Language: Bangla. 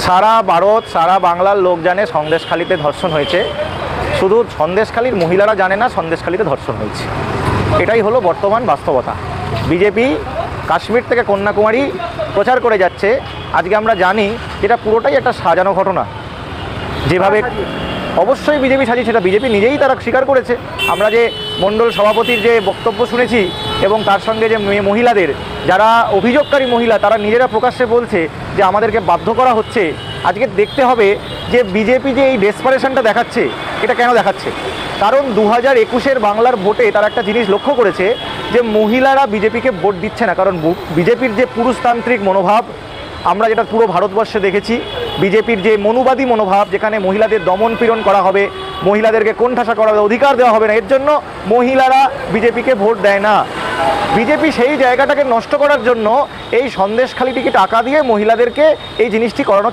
সারা ভারত সারা বাংলার লোক জানে সন্দেশখালিতে ধর্ষণ হয়েছে, শুধু সন্দেশখালির মহিলারা জানে না সন্দেশখালিতে ধর্ষণ হয়েছে। এটাই হলো বর্তমান বাস্তবতা। বিজেপি কাশ্মীর থেকে কন্যাকুমারী প্রচার করে যাচ্ছে। আজকে আমরা জানি এটা পুরোটাই একটা সাজানো ঘটনা। যেভাবে অবশ্যই বিজেপি সাজিয়েছে, সেটা বিজেপি নিজেই তারা স্বীকার করেছে। আমরা যে মণ্ডল সভাপতির যে বক্তব্য শুনেছি এবং তার সঙ্গে যে মহিলাদের যারা অভিযোগকারী মহিলা তারা নিজেরা প্রকাশ্যে বলছে যে আমাদেরকে বাধ্য করা হচ্ছে। আজকে দেখতে হবে যে বিজেপি যে এই ডেসপারেশনটা দেখাচ্ছে এটা কেন দেখাচ্ছে। কারণ 2021-এর বাংলার ভোটে তারা একটা জিনিস লক্ষ্য করেছে যে মহিলারা বিজেপিকে ভোট দিচ্ছে না, কারণ বিজেপির যে পুরুষতান্ত্রিক মনোভাব আমরা যেটা পুরো ভারতবর্ষে দেখেছি, বিজেপির যে মনুবাদী মনোভাব, যেখানে মহিলাদের দমন পীড়ন করা হবে, মহিলাদেরকে কোণঠাসা করার অধিকার দেওয়া হবে না, এর জন্য মহিলারা বিজেপিকে ভোট দেয় না। বিজেপি সেই জায়গাটাকে নষ্ট করার জন্য এই সন্দেশখালিটিকে টাকা দিয়ে মহিলাদেরকে এই জিনিসটি করানোর